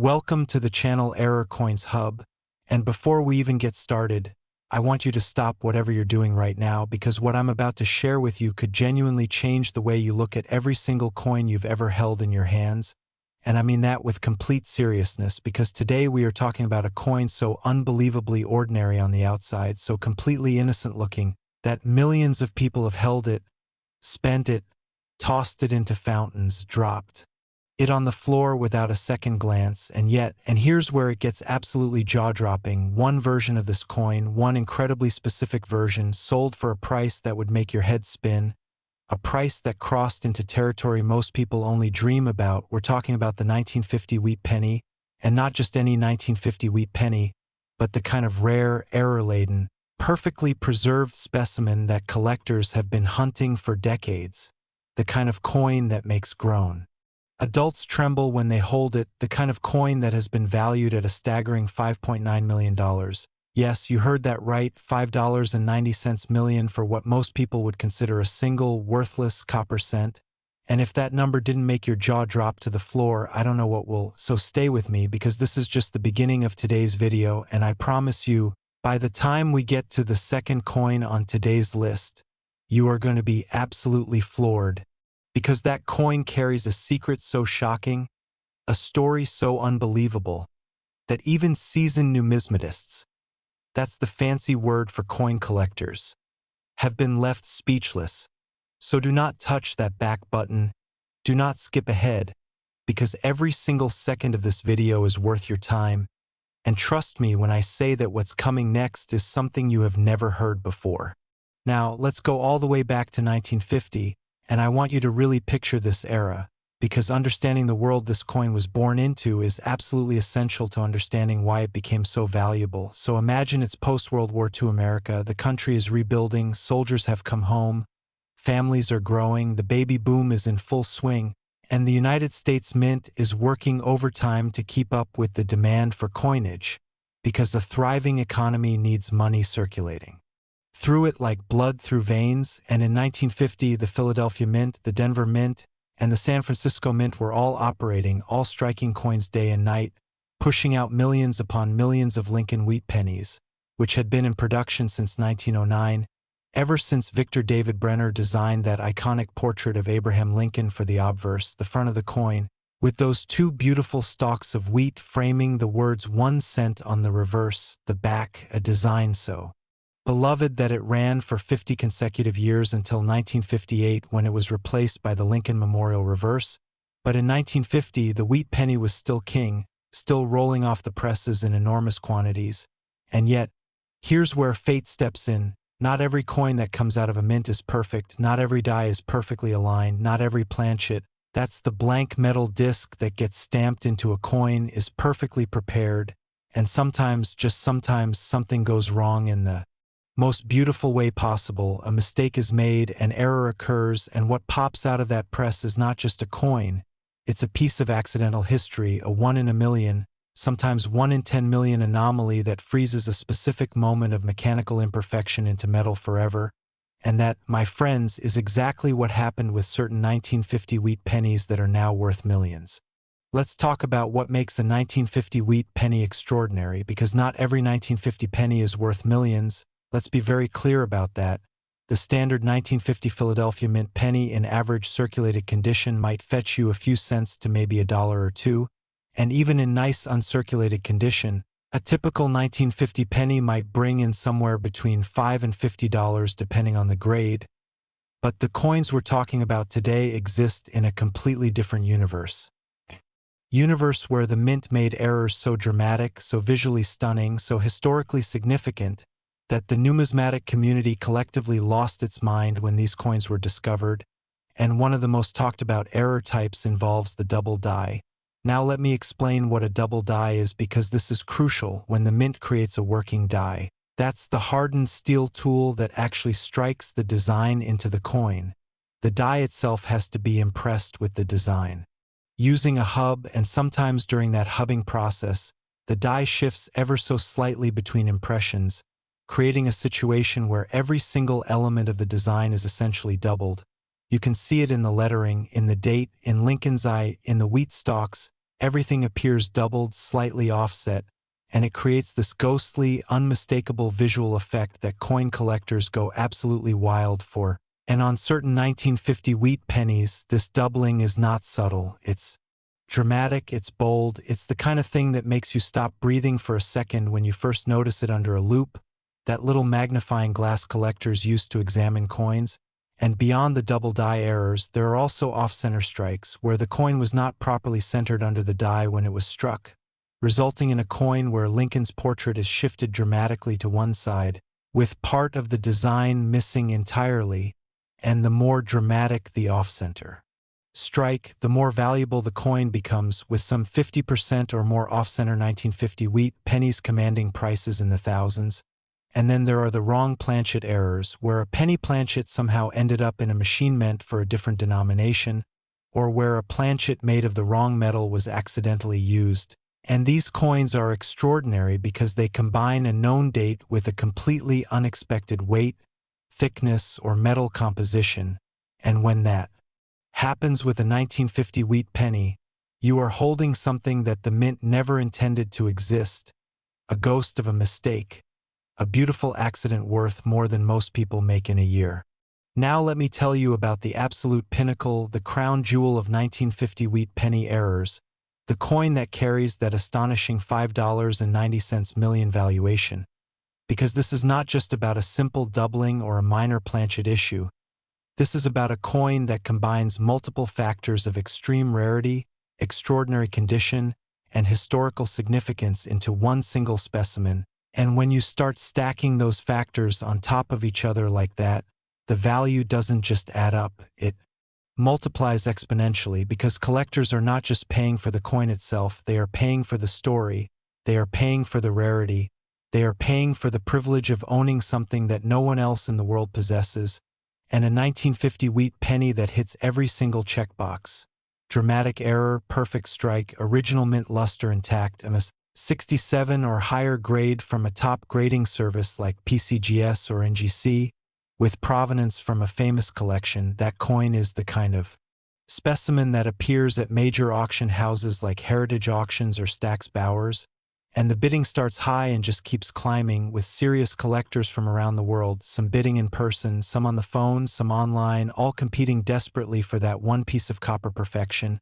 Welcome to the channel Error Coins Hub, and before we even get started, I want you to stop whatever you're doing right now because what I'm about to share with you could genuinely change the way you look at every single coin you've ever held in your hands. And I mean that with complete seriousness because today we are talking about a coin so unbelievably ordinary on the outside, so completely innocent looking, that millions of people have held it, spent it, tossed it into fountains, dropped it on the floor without a second glance, and here's where it gets absolutely jaw-dropping, one version of this coin, one incredibly specific version, sold for a price that would make your head spin, a price that crossed into territory most people only dream about. We're talking about the 1950 wheat penny, and not just any 1950 wheat penny, but the kind of rare, error-laden, perfectly preserved specimen that collectors have been hunting for decades, the kind of coin that makes groan adults tremble when they hold it, the kind of coin that has been valued at a staggering $5.9 million. Yes, you heard that right, $5.90 million for what most people would consider a single, worthless copper cent. And if that number didn't make your jaw drop to the floor, I don't know what will, so stay with me because this is just the beginning of today's video, and I promise you, by the time we get to the second coin on today's list, you are going to be absolutely floored. Because that coin carries a secret so shocking, a story so unbelievable, that even seasoned numismatists, that's the fancy word for coin collectors, have been left speechless. So do not touch that back button, do not skip ahead, because every single second of this video is worth your time, and trust me when I say that what's coming next is something you have never heard before. Now, let's go all the way back to 1950, and I want you to really picture this era, because understanding the world this coin was born into is absolutely essential to understanding why it became so valuable. So imagine it's post-World War II America, the country is rebuilding, soldiers have come home, families are growing, the baby boom is in full swing, and the United States Mint is working overtime to keep up with the demand for coinage, because a thriving economy needs money circulating through it like blood through veins, and in 1950 the Philadelphia Mint, the Denver Mint, and the San Francisco Mint were all operating, all striking coins day and night, pushing out millions upon millions of Lincoln Wheat Pennies, which had been in production since 1909, ever since Victor David Brenner designed that iconic portrait of Abraham Lincoln for the obverse, the front of the coin, with those two beautiful stalks of wheat framing the words 1 cent on the reverse, the back, a design so beloved that it ran for 50 consecutive years until 1958 when it was replaced by the Lincoln Memorial reverse. But in 1950, the wheat penny was still king, still rolling off the presses in enormous quantities. And yet, here's where fate steps in. Not every coin that comes out of a mint is perfect, not every die is perfectly aligned, not every planchet, that's the blank metal disc that gets stamped into a coin, is perfectly prepared, and sometimes, just sometimes, something goes wrong in the most beautiful way possible. A mistake is made, an error occurs, and what pops out of that press is not just a coin, it's a piece of accidental history, a 1 in a million, sometimes 1 in 10 million anomaly that freezes a specific moment of mechanical imperfection into metal forever. And that, my friends, is exactly what happened with certain 1950 wheat pennies that are now worth millions. Let's talk about what makes a 1950 wheat penny extraordinary, because not every 1950 penny is worth millions. Let's be very clear about that. The standard 1950 Philadelphia Mint penny in average circulated condition might fetch you a few cents to maybe $1 or $2, and even in nice uncirculated condition, a typical 1950 penny might bring in somewhere between $5 and $50 depending on the grade. But the coins we're talking about today exist in a completely different universe. Universe where the mint made errors so dramatic, so visually stunning, so historically significant, that the numismatic community collectively lost its mind when these coins were discovered, and one of the most talked about error types involves the double die. Now let me explain what a double die is, because this is crucial when the mint creates a working die. That's the hardened steel tool that actually strikes the design into the coin. The die itself has to be impressed with the design. Using a hub, and sometimes during that hubbing process, the die shifts ever so slightly between impressions, creating a situation where every single element of the design is essentially doubled. You can see it in the lettering, in the date, in Lincoln's eye, in the wheat stalks, Everything appears doubled, slightly offset, and it creates this ghostly, unmistakable visual effect that coin collectors go absolutely wild for. And on certain 1950 wheat pennies, this doubling is not subtle. It's dramatic, it's bold, it's the kind of thing that makes you stop breathing for a second when you first notice it under a loupe, that little magnifying glass collectors use to examine coins. And beyond the double die errors, there are also off-center strikes, where the coin was not properly centered under the die when it was struck, resulting in a coin where Lincoln's portrait is shifted dramatically to one side, with part of the design missing entirely, and the more dramatic the off-center strike, the more valuable the coin becomes, with some 50% or more off-center 1950 wheat pennies commanding prices in the thousands. And then there are the wrong planchet errors, where a penny planchet somehow ended up in a machine meant for a different denomination, or where a planchet made of the wrong metal was accidentally used. And these coins are extraordinary because they combine a known date with a completely unexpected weight, thickness, or metal composition. And when that happens with a 1950 wheat penny, you are holding something that the mint never intended to exist, a ghost of a mistake, a beautiful accident worth more than most people make in a year. Now let me tell you about the absolute pinnacle, the crown jewel of 1950 wheat penny errors, the coin that carries that astonishing $5.90 million valuation. Because this is not just about a simple doubling or a minor planchet issue. This is about a coin that combines multiple factors of extreme rarity, extraordinary condition, and historical significance into one single specimen. And when you start stacking those factors on top of each other like that, the value doesn't just add up, it multiplies exponentially, because collectors are not just paying for the coin itself, they are paying for the story, they are paying for the rarity, they are paying for the privilege of owning something that no one else in the world possesses, and a 1950 wheat penny that hits every single checkbox. Dramatic error, perfect strike, original mint luster intact, and a 67 or higher grade from a top grading service like PCGS or NGC, with provenance from a famous collection. That coin is the kind of specimen that appears at major auction houses like Heritage Auctions or Stack's Bowers, and the bidding starts high and just keeps climbing, with serious collectors from around the world, some bidding in person, some on the phone, some online, all competing desperately for that one piece of copper perfection.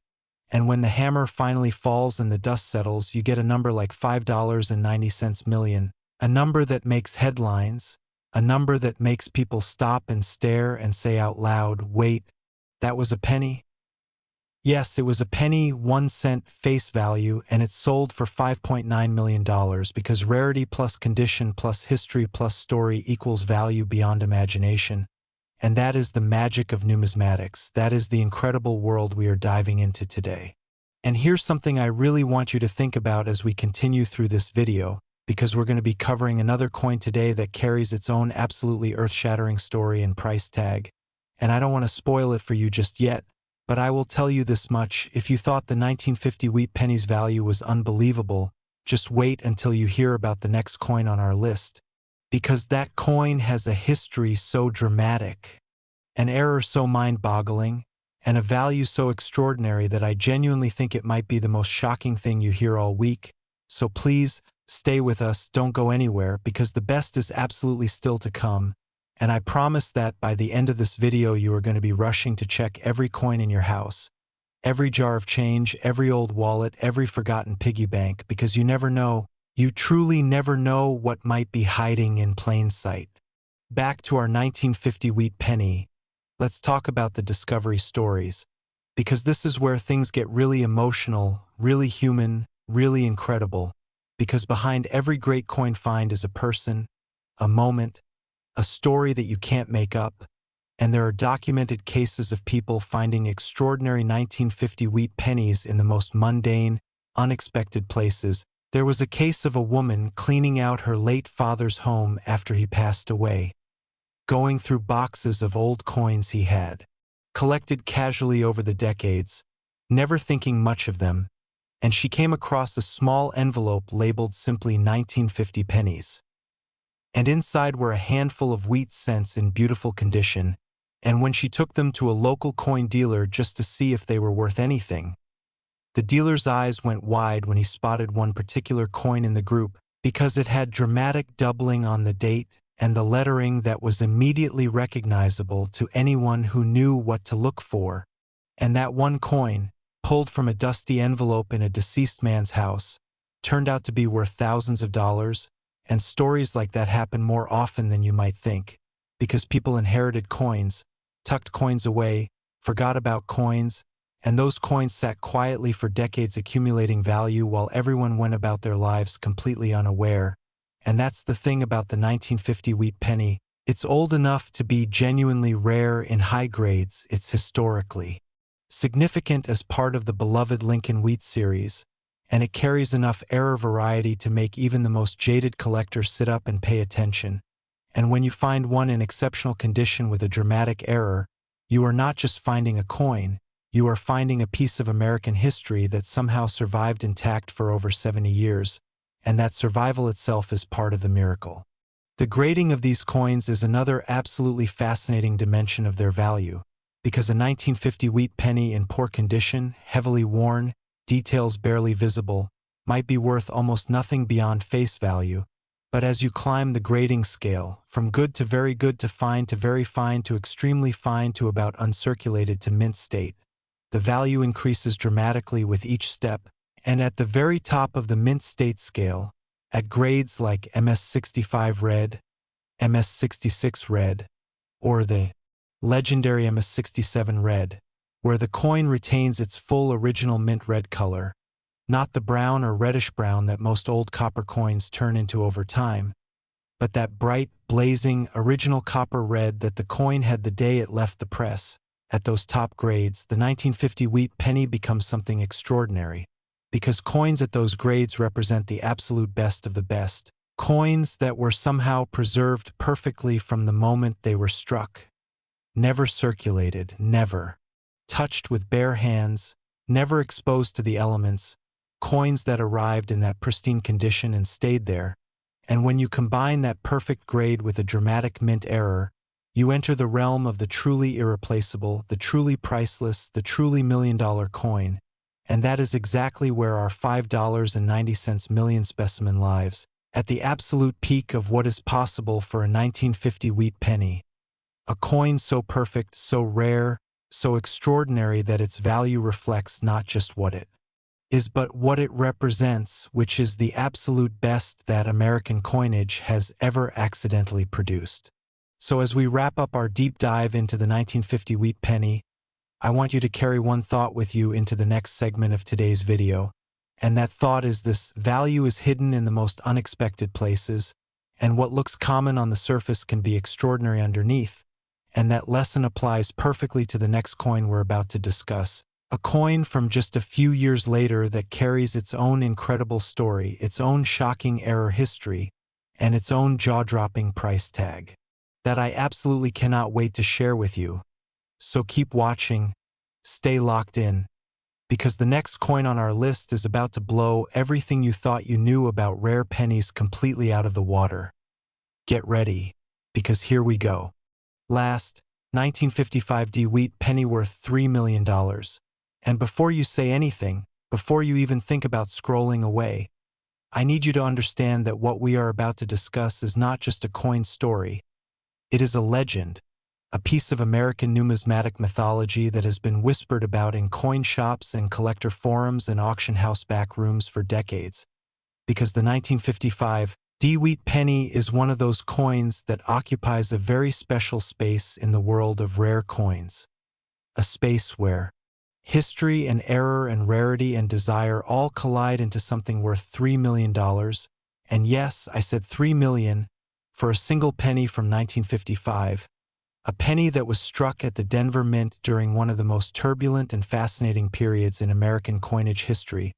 And when the hammer finally falls and the dust settles, you get a number like $5.90 million, a number that makes headlines, a number that makes people stop and stare and say out loud, "Wait, that was a penny?" Yes, it was a penny, 1 cent face value, and it sold for $5.9 million, because rarity plus condition plus history plus story equals value beyond imagination. And that is the magic of numismatics. That is the incredible world we are diving into today. And here's something I really want you to think about as we continue through this video, because we're going to be covering another coin today that carries its own absolutely earth-shattering story and price tag. And I don't want to spoil it for you just yet, but I will tell you this much: if you thought the 1950 wheat penny's value was unbelievable, just wait until you hear about the next coin on our list. Because that coin has a history so dramatic, an error so mind-boggling, and a value so extraordinary that I genuinely think it might be the most shocking thing you hear all week. So please, stay with us, don't go anywhere, because the best is absolutely still to come. And I promise that by the end of this video you are going to be rushing to check every coin in your house, every jar of change, every old wallet, every forgotten piggy bank, because you never know, you truly never know what might be hiding in plain sight. Back to our 1950 wheat penny, let's talk about the discovery stories, because this is where things get really emotional, really human, really incredible, because behind every great coin find is a person, a moment, a story that you can't make up, and there are documented cases of people finding extraordinary 1950 wheat pennies in the most mundane, unexpected places. There was a case of a woman cleaning out her late father's home after he passed away, going through boxes of old coins he had collected casually over the decades, never thinking much of them, and she came across a small envelope labeled simply 1950 pennies. And inside were a handful of wheat cents in beautiful condition, and when she took them to a local coin dealer just to see if they were worth anything, The dealer's eyes went wide when he spotted one particular coin in the group because it had dramatic doubling on the date and the lettering that was immediately recognizable to anyone who knew what to look for. And that one coin, pulled from a dusty envelope in a deceased man's house, turned out to be worth thousands of dollars, and stories like that happen more often than you might think, because people inherited coins, tucked coins away, forgot about coins, and those coins sat quietly for decades accumulating value while everyone went about their lives completely unaware. And that's the thing about the 1950 wheat penny. It's old enough to be genuinely rare in high grades. It's historically significant as part of the beloved Lincoln Wheat series, and it carries enough error variety to make even the most jaded collector sit up and pay attention. And when you find one in exceptional condition with a dramatic error, you are not just finding a coin, you are finding a piece of American history that somehow survived intact for over 70 years, and that survival itself is part of the miracle. The grading of these coins is another absolutely fascinating dimension of their value, because a 1950 wheat penny in poor condition, heavily worn, details barely visible, might be worth almost nothing beyond face value, but as you climb the grading scale, from good to fine to very fine to extremely fine to about uncirculated to mint state, the value increases dramatically with each step, and at the very top of the mint state scale, at grades like MS65 red, MS66 red, or the legendary MS67 red, where the coin retains its full original mint red color, not the brown or reddish brown that most old copper coins turn into over time, but that bright, blazing, original copper red that the coin had the day it left the press. At those top grades, the 1950 wheat penny becomes something extraordinary, because coins at those grades represent the absolute best of the best, coins that were somehow preserved perfectly from the moment they were struck. Never circulated, never touched with bare hands, never exposed to the elements, coins that arrived in that pristine condition and stayed there. And when you combine that perfect grade with a dramatic mint error, you enter the realm of the truly irreplaceable, the truly priceless, the truly million-dollar coin, and that is exactly where our $5.90 million specimen lives, at the absolute peak of what is possible for a 1950 wheat penny. A coin so perfect, so rare, so extraordinary that its value reflects not just what it is but what it represents, which is the absolute best that American coinage has ever accidentally produced. So as we wrap up our deep dive into the 1950 wheat penny, I want you to carry one thought with you into the next segment of today's video, and that thought is this: value is hidden in the most unexpected places, and what looks common on the surface can be extraordinary underneath, and that lesson applies perfectly to the next coin we're about to discuss. A coin from just a few years later that carries its own incredible story, its own shocking error history, and its own jaw-dropping price tag that I absolutely cannot wait to share with you. So keep watching, stay locked in, because the next coin on our list is about to blow everything you thought you knew about rare pennies completely out of the water. Get ready, because here we go. Last, 1955 D wheat penny worth $3 million. And before you say anything, before you even think about scrolling away, I need you to understand that what we are about to discuss is not just a coin story. It is a legend, a piece of American numismatic mythology that has been whispered about in coin shops and collector forums and auction house back rooms for decades. Because the 1955 D wheat penny is one of those coins that occupies a very special space in the world of rare coins. A space where history and error and rarity and desire all collide into something worth $3 million. And yes, I said $3 million for a single penny from 1955, a penny that was struck at the Denver Mint during one of the most turbulent and fascinating periods in American coinage history,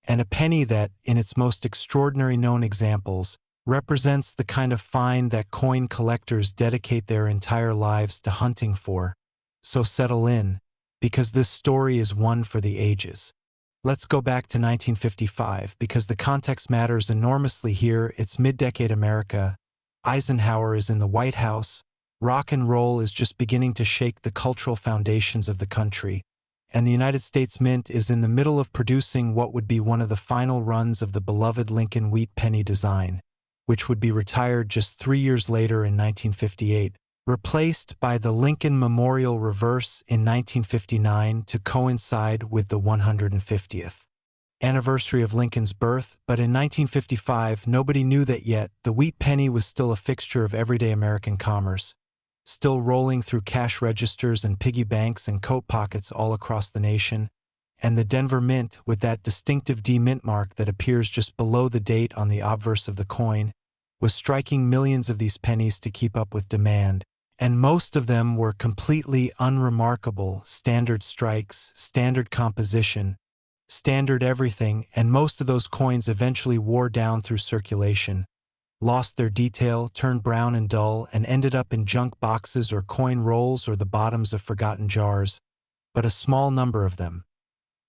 and a penny that, in its most extraordinary known examples, represents the kind of find that coin collectors dedicate their entire lives to hunting for. So settle in, because this story is one for the ages. Let's go back to 1955, because the context matters enormously here. It's mid-decade America. Eisenhower is in the White House. Rock and roll is just beginning to shake the cultural foundations of the country. and the United States Mint is in the middle of producing what would be one of the final runs of the beloved Lincoln Wheat Penny design, which would be retired just 3 years later in 1958, replaced by the Lincoln Memorial Reverse in 1959 to coincide with the 150th anniversary of Lincoln's birth. But in 1955, nobody knew that yet. The wheat penny was still a fixture of everyday American commerce, still rolling through cash registers and piggy banks and coat pockets all across the nation, and the Denver Mint, with that distinctive D mint mark that appears just below the date on the obverse of the coin, was striking millions of these pennies to keep up with demand, and most of them were completely unremarkable, standard strikes, standard composition, standard everything, and most of those coins eventually wore down through circulation, lost their detail, turned brown and dull, and ended up in junk boxes or coin rolls or the bottoms of forgotten jars. But a small number of them,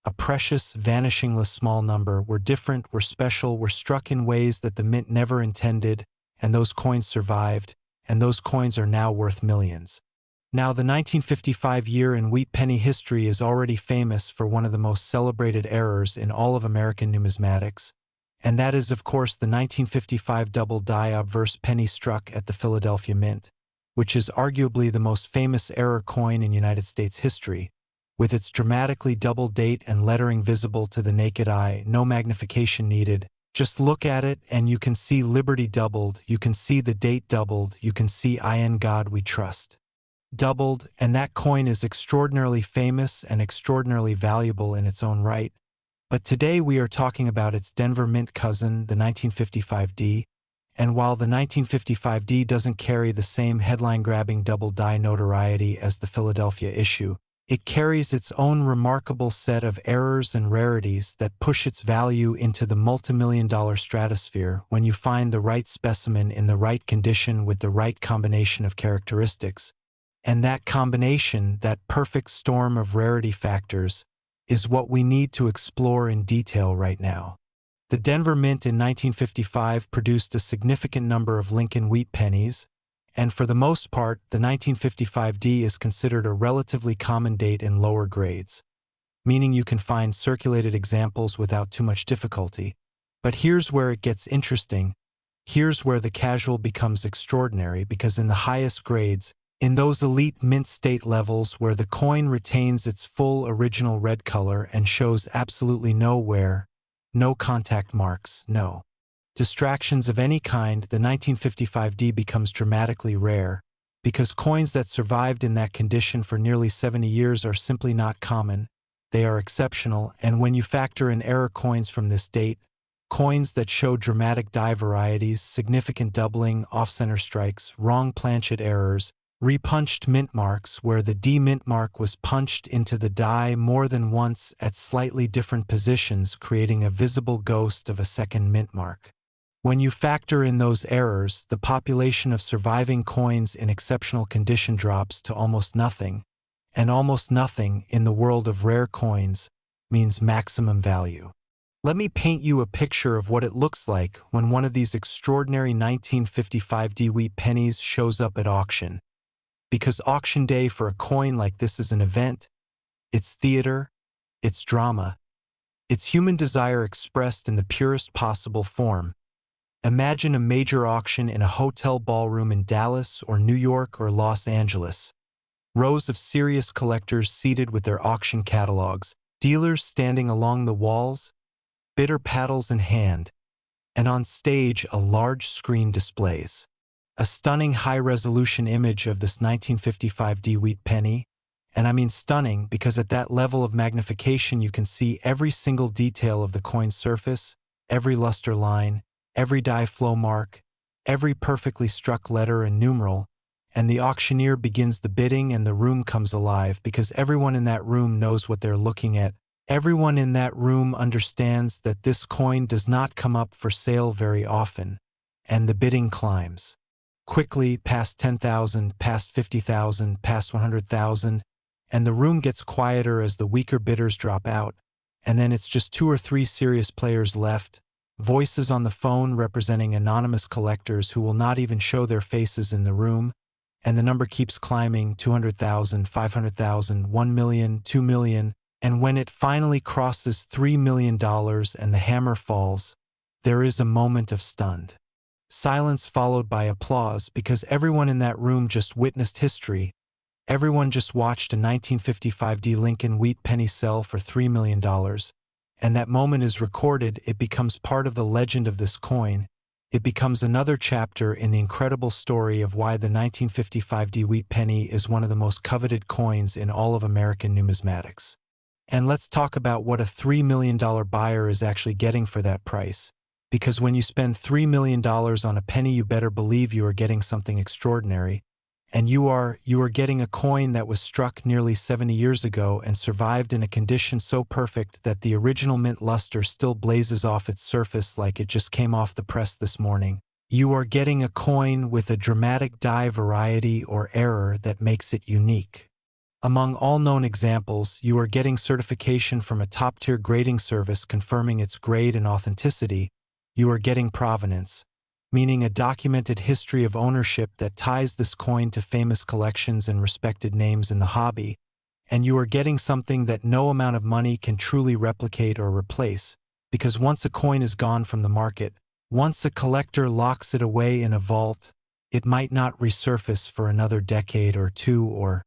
a precious, vanishingless small number, were different, were special, were struck in ways that the mint never intended, and those coins survived, and those coins are now worth millions. Now, the 1955 year in wheat penny history is already famous for one of the most celebrated errors in all of American numismatics, and that is, of course, the 1955 double die obverse penny struck at the Philadelphia Mint, which is arguably the most famous error coin in United States history, with its dramatically double date and lettering visible to the naked eye, no magnification needed. Just look at it and you can see Liberty doubled, you can see the date doubled, you can see In God We Trust doubled, and that coin is extraordinarily famous and extraordinarily valuable in its own right. But today we are talking about its Denver Mint cousin, the 1955D, and while the 1955D doesn't carry the same headline-grabbing double die notoriety as the Philadelphia issue, it carries its own remarkable set of errors and rarities that push its value into the multimillion-dollar stratosphere when you find the right specimen in the right condition with the right combination of characteristics. And that combination, that perfect storm of rarity factors, is what we need to explore in detail right now. The Denver Mint in 1955 produced a significant number of Lincoln Wheat Pennies, and for the most part, the 1955D is considered a relatively common date in lower grades, meaning you can find circulated examples without too much difficulty. But here's where it gets interesting. Here's where the casual becomes extraordinary, because in the highest grades, in those elite mint state levels where the coin retains its full original red color and shows absolutely no wear, no contact marks, no distractions of any kind, the 1955D becomes dramatically rare, because coins that survived in that condition for nearly 70 years are simply not common. They are exceptional, and when you factor in error coins from this date, coins that show dramatic die varieties, significant doubling, off-center strikes, wrong planchet errors, repunched mint marks where the D mint mark was punched into the die more than once at slightly different positions, creating a visible ghost of a second mint mark. When you factor in those errors, the population of surviving coins in exceptional condition drops to almost nothing, and almost nothing in the world of rare coins means maximum value. Let me paint you a picture of what it looks like when one of these extraordinary 1955D wheat pennies shows up at auction. Because auction day for a coin like this is an event, it's theater, it's drama, it's human desire expressed in the purest possible form. Imagine a major auction in a hotel ballroom in Dallas or New York or Los Angeles. Rows of serious collectors seated with their auction catalogs, dealers standing along the walls, bitter paddles in hand, and on stage a large screen displays a stunning high-resolution image of this 1955D wheat penny, and I mean stunning because at that level of magnification you can see every single detail of the coin's surface, every luster line, every die flow mark, every perfectly struck letter and numeral, and the auctioneer begins the bidding and the room comes alive because everyone in that room knows what they're looking at. Everyone in that room understands that this coin does not come up for sale very often, and the bidding climbs quickly past 10,000, past 50,000, past 100,000, and the room gets quieter as the weaker bidders drop out, and then it's just 2 or 3 serious players left, voices on the phone representing anonymous collectors who will not even show their faces in the room, and the number keeps climbing: 200,000, 500,000, 1 million, 2 million, And when it finally crosses $3 million and the hammer falls, there is a moment of stunned silence followed by applause because everyone in that room just witnessed history. Everyone just watched a 1955 Lincoln Wheat Penny sell for $3 million. And that moment is recorded. It becomes part of the legend of this coin. It becomes another chapter in the incredible story of why the 1955 Wheat Penny is one of the most coveted coins in all of American numismatics. And let's talk about what a $3 million buyer is actually getting for that price. Because when you spend $3 million on a penny, you better believe you are getting something extraordinary. And you are getting a coin that was struck nearly 70 years ago and survived in a condition so perfect that the original mint luster still blazes off its surface like it just came off the press this morning. You are getting a coin with a dramatic die variety or error that makes it unique. Among all known examples, you are getting certification from a top-tier grading service confirming its grade and authenticity. You are getting provenance, meaning a documented history of ownership that ties this coin to famous collections and respected names in the hobby, and you are getting something that no amount of money can truly replicate or replace, because once a coin is gone from the market, once a collector locks it away in a vault, it might not resurface for another decade or 2 or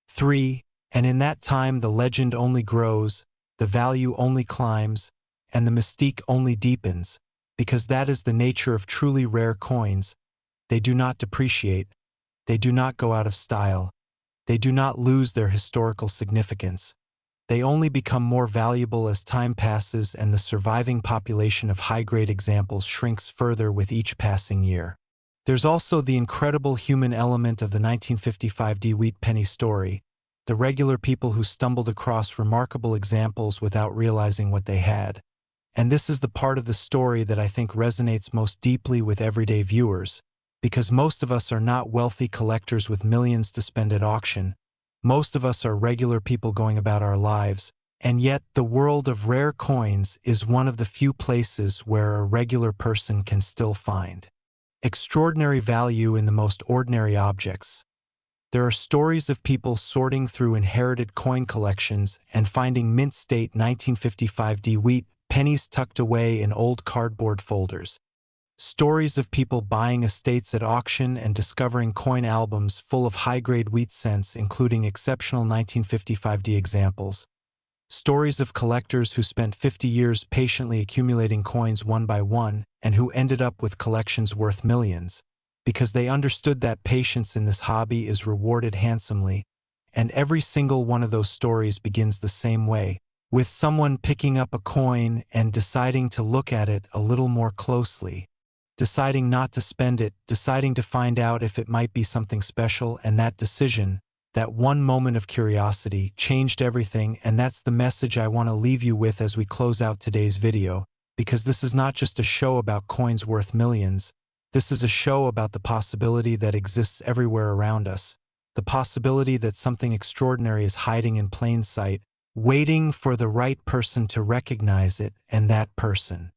3, and in that time the legend only grows, the value only climbs, and the mystique only deepens. Because that is the nature of truly rare coins. They do not depreciate, they do not go out of style, they do not lose their historical significance. They only become more valuable as time passes and the surviving population of high-grade examples shrinks further with each passing year. There's also the incredible human element of the 1955 Wheat Penny story, the regular people who stumbled across remarkable examples without realizing what they had. And this is the part of the story that I think resonates most deeply with everyday viewers, because most of us are not wealthy collectors with millions to spend at auction. Most of us are regular people going about our lives, and yet the world of rare coins is one of the few places where a regular person can still find extraordinary value in the most ordinary objects. There are stories of people sorting through inherited coin collections and finding mint-state 1955 wheat pennies tucked away in old cardboard folders. Stories of people buying estates at auction and discovering coin albums full of high-grade wheat cents, including exceptional 1955 examples. Stories of collectors who spent 50 years patiently accumulating coins one by one and who ended up with collections worth millions, because they understood that patience in this hobby is rewarded handsomely, and every single one of those stories begins the same way, with someone picking up a coin and deciding to look at it a little more closely, deciding not to spend it, deciding to find out if it might be something special, and that decision, that one moment of curiosity, changed everything. And that's the message I want to leave you with as we close out today's video, because this is not just a show about coins worth millions. This is a show about the possibility that exists everywhere around us, the possibility that something extraordinary is hiding in plain sight, waiting for the right person to recognize it, and that person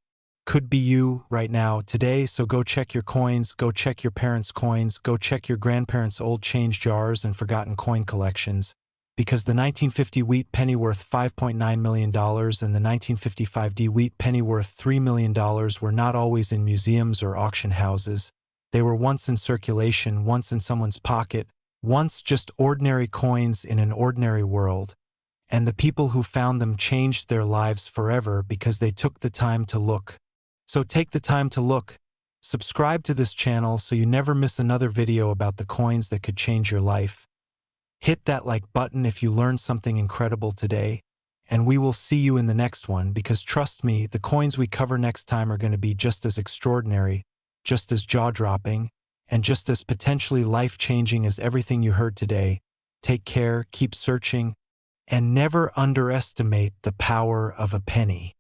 could be you right now, today. So go check your coins, go check your parents' coins, go check your grandparents' old change jars and forgotten coin collections, because the 1950 wheat penny worth $5.9 million and the 1955 wheat penny worth $3 million were not always in museums or auction houses. They were once in circulation, once in someone's pocket, once just ordinary coins in an ordinary world. And the people who found them changed their lives forever because they took the time to look. So take the time to look. Subscribe to this channel so you never miss another video about the coins that could change your life. Hit that like button if you learned something incredible today, and we will see you in the next one, because trust me, the coins we cover next time are going to be just as extraordinary, just as jaw-dropping, and just as potentially life-changing as everything you heard today. Take care, keep searching, and never underestimate the power of a penny.